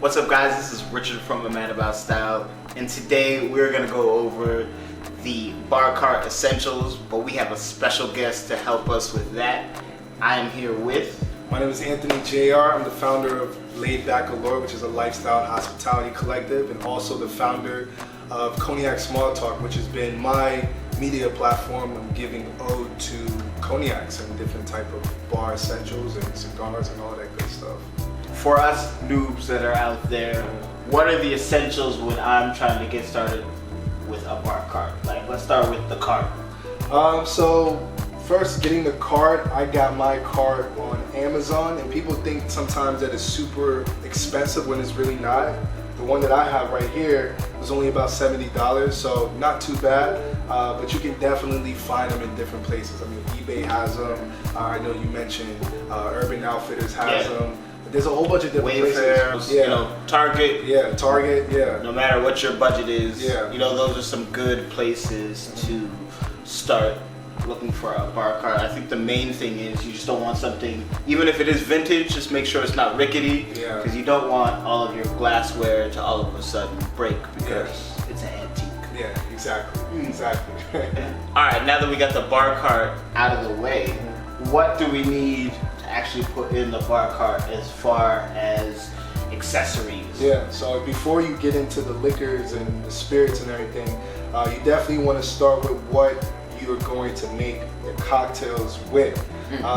What's up, guys? This is Richard from A Man About Style, and today we're gonna go over the bar cart essentials, but we have a special guest to help us with that. I am here with... My name is Anthony Jr. I'm the founder of Laidbackallure, which is a lifestyle and hospitality collective, and also the founder of Cognac Smalltalk, which has been my media platform. I'm giving ode to cognacs and different type of bar essentials and cigars and all that good stuff. For us noobs that are out there, what are the essentials when I'm trying to get started with a bar cart? Like, let's start with the cart. So first, getting the cart, I got my cart on Amazon, and people think sometimes that it's super expensive when it's really not. The one that I have right here was only about $70, so not too bad, but you can definitely find them in different places. I mean, eBay has them, I know you mentioned Urban Outfitters has them. There's a whole bunch of different places. You know, Target. Yeah, Target, yeah. No matter what your budget is, yeah. You know, those are some good places to start looking for a bar cart. I think the main thing is you just don't want something, even if it is vintage, just make sure it's not rickety, because you don't want all of your glassware to all of a sudden break because it's an antique. Yeah, exactly, exactly. All right, now that we got the bar cart out of the way, what do we need to actually put in the bar cart as far as accessories? Yeah, so before you get into the liquors and the spirits and everything, you definitely want to start with what you're going to make the cocktails with.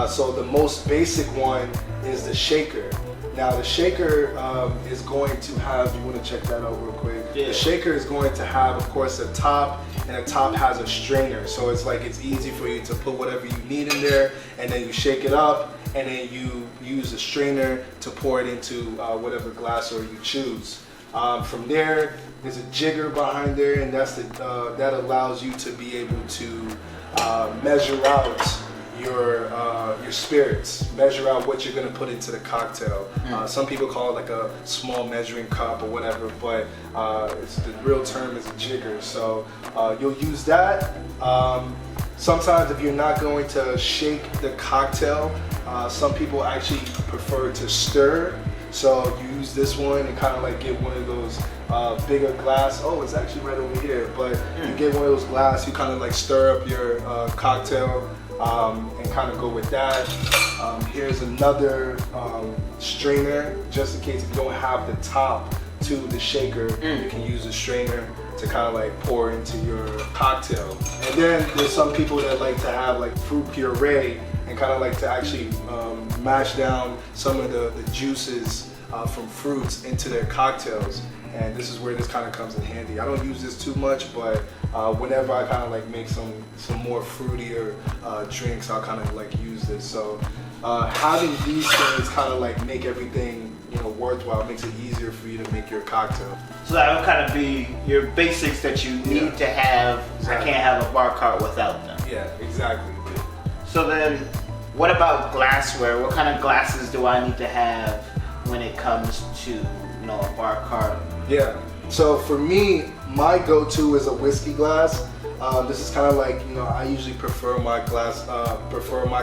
So the most basic one is the shaker. Now the shaker is going to have, you want to check that out real quick? Yeah. The shaker is going to have, of course, a top, and the top has a strainer. So it's like it's easy for you to put whatever you need in there, and then you shake it up, and then you use a strainer to pour it into whatever glassware you choose. From there, there's a jigger behind there, and that's that allows you to be able to measure out your spirits, measure out what you're gonna put into the cocktail. Some people call it like a small measuring cup or whatever, but the real term is a jigger. So you'll use that. Sometimes if you're not going to shake the cocktail, some people actually prefer to stir. So you use this one and kind of like get one of those bigger glass. Oh, it's actually right over here. But you get one of those glass, you kind of like stir up your cocktail and kind of go with that. Here's another strainer, just in case if you don't have the top to the shaker, you can use a strainer to kind of like pour into your cocktail. And then there's some people that like to have like fruit puree and kind of like to actually mash down some of the juices from fruits into their cocktails. And this is where this kind of comes in handy. I don't use this too much, but whenever I kind of like make some more fruitier drinks, I'll kind of like use this. So having these things kind of like make everything, you know, worthwhile, makes it easier for you to make your cocktail. So that would kind of be your basics that you need to have. Exactly. I can't have a bar cart without them. Yeah, exactly. So then, what about glassware? What kind of glasses do I need to have when it comes to, you know, a bar cart? Yeah. So for me, my go-to is a whiskey glass. This is kind of like, you know, I usually prefer my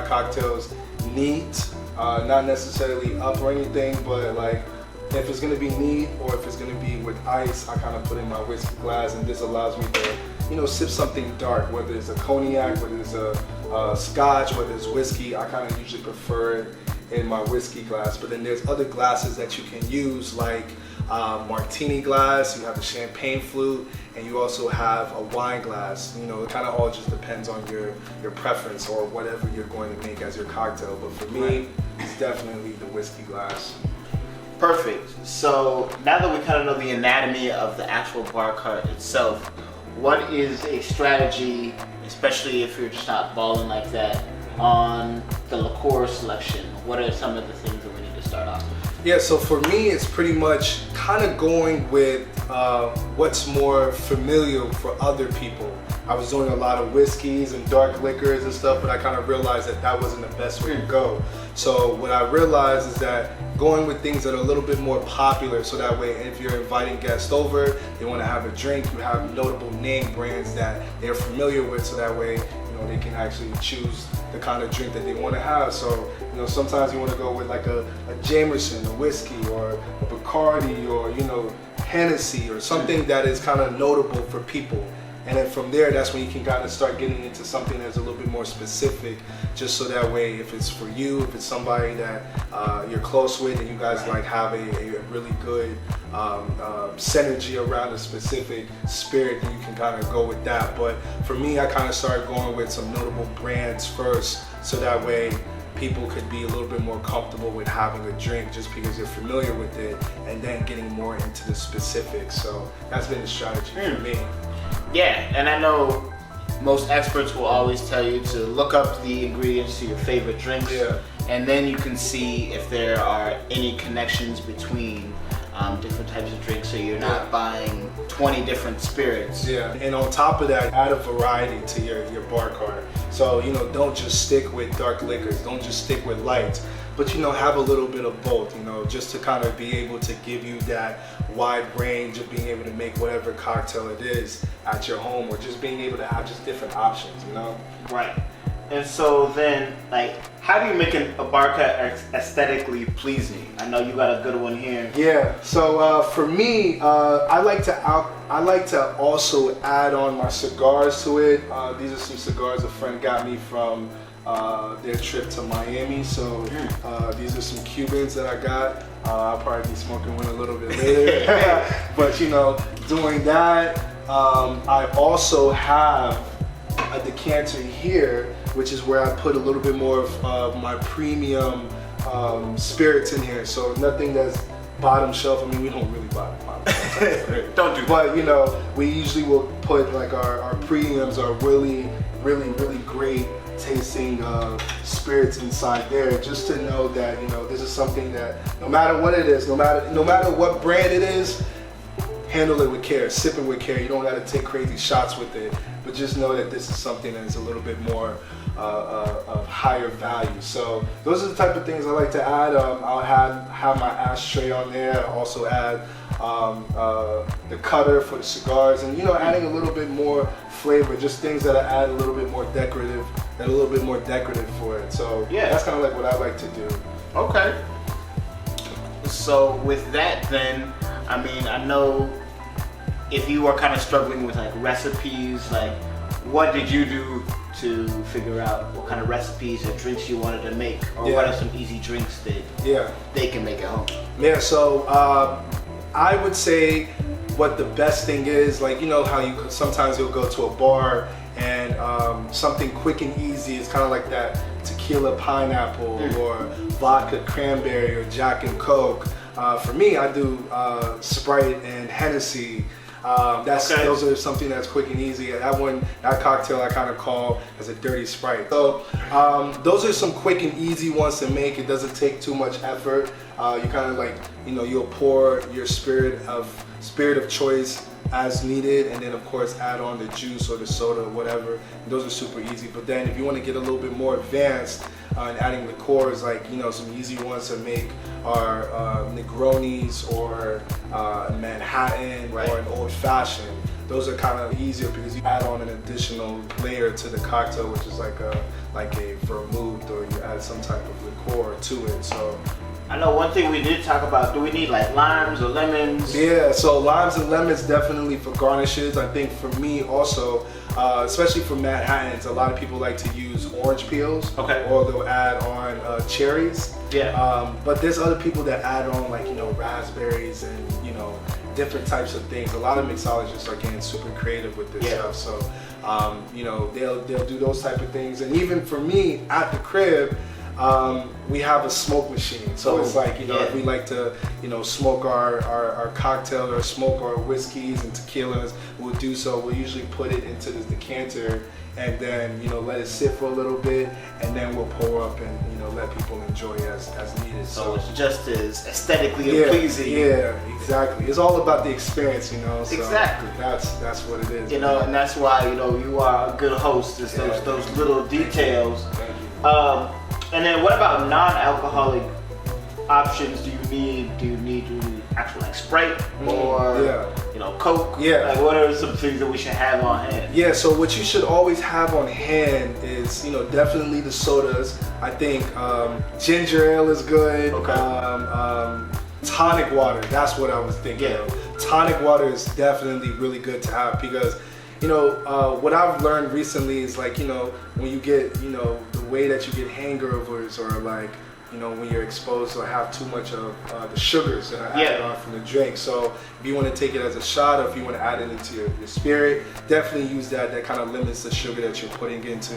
cocktails neat, not necessarily up or anything, but like if it's gonna be neat or if it's gonna be with ice, I kind of put in my whiskey glass, and this allows me to, you know, sip something dark, whether it's a cognac, whether it's a scotch, whether it's whiskey. I kind of usually prefer it in my whiskey glass. But then there's other glasses that you can use, like martini glass, you have the champagne flute, and you also have a wine glass. You know, it kind of all just depends on your preference or whatever you're going to make as your cocktail. But for me, it's definitely the whiskey glass. Perfect. So now that we kind of know the anatomy of the actual bar cart itself, what is a strategy, especially if you're just not balling like that, on the liqueur selection? What are some of the things that we need to start off with? Yeah, so for me, it's pretty much kind of going with what's more familiar for other people. I was doing a lot of whiskeys and dark liquors and stuff, but I kind of realized that that wasn't the best way to go. So what I realized is that going with things that are a little bit more popular, so that way if you're inviting guests over, they want to have a drink, you have notable name brands that they're familiar with, so that way, you they can actually choose the kind of drink that they want to have. So, sometimes you want to go with like a Jameson, a whiskey, or a Bacardi, or, Hennessy, or something that is kind of notable for people. And then from there, that's when you can kind of start getting into something that's a little bit more specific, just so that way, if it's for you, if it's somebody that you're close with, and you guys like have a really good synergy around a specific spirit, then you can kind of go with that. But for me, I kind of started going with some notable brands first, so that way people could be a little bit more comfortable with having a drink just because they're familiar with it, and then getting more into the specifics. So that's been the strategy for me. Yeah, and I know most experts will always tell you to look up the ingredients to your favorite drinks, and then you can see if there are any connections between different types of drinks, so you're not buying 20 different spirits. Yeah, and on top of that, add a variety to your bar cart. So, don't just stick with dark liquors, don't just stick with lights, but have a little bit of both, just to kind of be able to give you that wide range of being able to make whatever cocktail it is at your home, or just being able to have just different options, Right. And so then, how do you make a bar cart aesthetically pleasing? I know you got a good one here. Yeah. So for me, I like to also add on my cigars to it. These are some cigars a friend got me from their trip to Miami. So these are some Cubans that I got. I'll probably be smoking one a little bit later. But doing that, I also have a decanter here, which is where I put a little bit more of my premium spirits in here. So nothing that's bottom shelf. I mean, we don't really buy bottom shelf. Don't do that. But we usually will put like our premiums, our really great tasting spirits inside there, just to know that this is something that no matter what it is, no matter what brand it is, handle it with care, sip it with care. You don't got to take crazy shots with it, but just know that this is something that is a little bit more of higher value. So those are the type of things I like to add. I'll have my ashtray on there. I'll also add the cutter for the cigars, and adding a little bit more flavor, just things that I add a little bit more decorative for it. So that's kind of like what I like to do. Okay. So with that, then, I mean, I know if you were kind of struggling with like recipes, like what did you do to figure out what kind of recipes or drinks you wanted to make, or what are some easy drinks that they can make at home? Yeah, so I would say what the best thing is, like, how sometimes you'll go to a bar and something quick and easy is kind of like that tequila pineapple or vodka cranberry or Jack and Coke. For me, I do Sprite and Hennessy. Those are something that's quick and easy. That cocktail I kind of call as a dirty Sprite. So those are some quick and easy ones to make. It doesn't take too much effort. You kind of you'll pour your spirit of choice as needed, and then of course add on the juice or the soda or whatever. And those are super easy. But then if you want to get a little bit more advanced and adding liqueurs, some easy ones to make are Negronis or Manhattan or an old fashioned. Those are kind of easier because you add on an additional layer to the cocktail, which is like a vermouth, or you add some type of liqueur to it. So I know one thing we did talk about, do we need like limes or lemons? Yeah, so limes and lemons definitely for garnishes. I think for me also, especially for Manhattans, a lot of people like to use orange peels, or they'll add on cherries. But there's other people that add on raspberries and different types of things. A lot of mixologists are getting super creative with this stuff. So they'll do those type of things. And even for me at the crib, we have a smoke machine. So it's like, if we like to, smoke our cocktail or smoke our whiskeys and tequilas, we'll do so. We'll usually put it into this decanter and then, let it sit for a little bit, and then we'll pour up and, let people enjoy as needed. So it's just as aesthetically pleasing. Yeah, exactly. It's all about the experience, So exactly. That's what it is. And that's why, you are a good host, is those little details. Thank you. And then what about non-alcoholic options do you need? Do you need actual like Sprite or you know, Coke? Yeah. Like, what are some things that we should have on hand? Yeah, so what you should always have on hand is, you know, definitely the sodas. I think ginger ale is good. Okay. Tonic water, that's what I was thinking of. Tonic water is definitely really good to have because, you know, what I've learned recently is like, you know, when you get, you know, the way that you get hangovers or like, you know, when you're exposed or have too much of the sugars that are added on from the drink. So if you want to take it as a shot or if you want to add it into your spirit, definitely use that. That kind of limits the sugar that you're putting into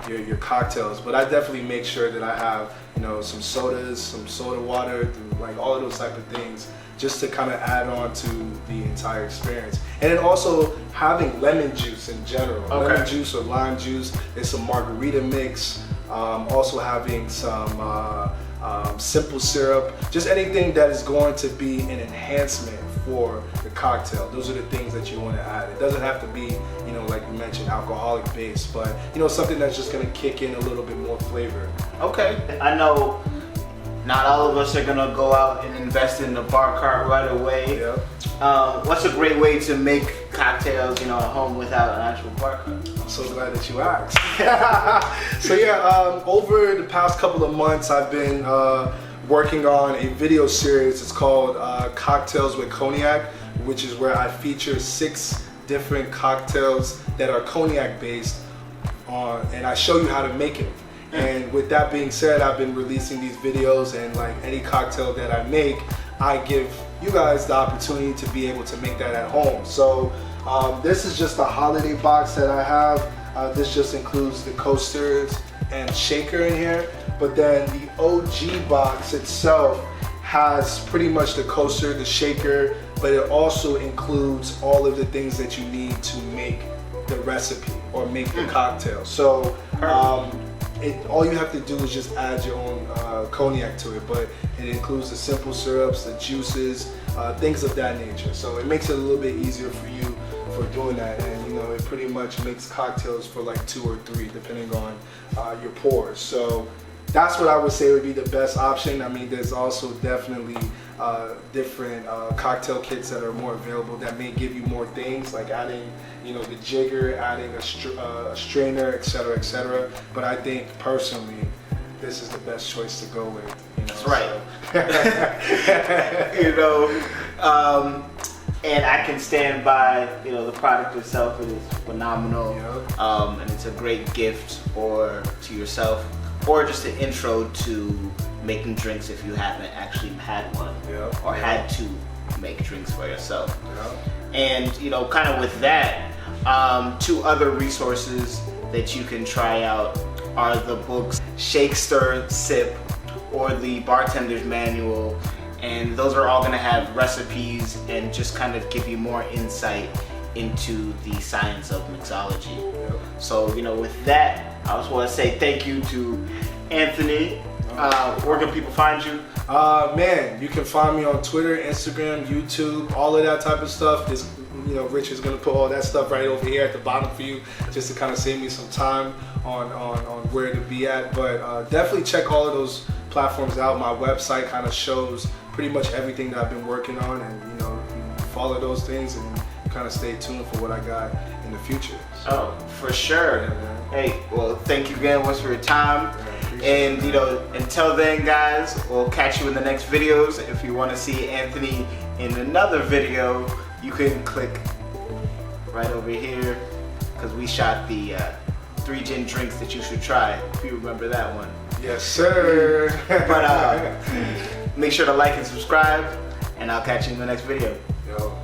your cocktails. But I definitely make sure that I have, you know, some sodas, some soda water, like all of those type of things, just to kind of add on to the entire experience. And then also having lemon juice in general. Lemon juice or lime juice. There's some margarita mix. Also having some simple syrup, just anything that is going to be an enhancement for the cocktail. Those are the things that you want to add. It doesn't have to be, you know, like you mentioned, alcoholic based, but you know, something that's just going to kick in a little bit more flavor. Okay, I know not all of us are gonna go out and invest in the bar cart right away. What's a great way to make cocktails, you know, at home without an actual bar cart? I'm so glad that you asked. So yeah, over the past couple of months, I've been working on a video series. It's called Cocktails with Cognac, which is where I feature 6 different cocktails that are cognac based, and I show you how to make it. And with that being said, I've been releasing these videos, and like any cocktail that I make, I give you guys the opportunity to be able to make that at home. So this is just a holiday box that I have. This just includes the coasters and shaker in here, but then the OG box itself has pretty much the coaster, the shaker, but it also includes all of the things that you need to make the recipe or make the cocktail. So all you have to do is just add your own cognac to it, but it includes the simple syrups, the juices, things of that nature. So it makes it a little bit easier for you for doing that, and you know, it pretty much makes cocktails for like 2 or 3 depending on your pours. So that's what I would say would be the best option. I mean, there's also definitely different cocktail kits that are more available that may give you more things, like adding, you know, the jigger, adding a strainer, etc., etc. But I think personally, this is the best choice to go with. You know, that's right. You know, and I can stand by, you know, the product itself. It is phenomenal, and it's a great gift or to yourself, or just an intro to making drinks if you haven't actually had one or had to make drinks for yourself. And you know, kind of with that, 2 other resources that you can try out are the books Shake, Stir, Sip, or the Bartender's Manual, and those are all going to have recipes and just kind of give you more insight into the science of mixology. So, you know, with that, I just want to say thank you to Anthony. Where can people find you? Man, you can find me on Twitter, Instagram, YouTube, all of that type of stuff. This, you know, Rich is gonna put all that stuff right over here at the bottom for you, just to kind of save me some time on where to be at. But definitely check all of those platforms out. My website kind of shows pretty much everything that I've been working on, and you know, you follow those things and kind of stay tuned for what I got in the future. So, for sure. Hey, well, thank you again once for your time. And you know, until then, guys, we'll catch you in the next videos. If you want to see Anthony in another video, you can click right over here, because we shot the 3 gin drinks that you should try, if you remember that one. Yes, sir. But make sure to like and subscribe, and I'll catch you in the next video. Yo.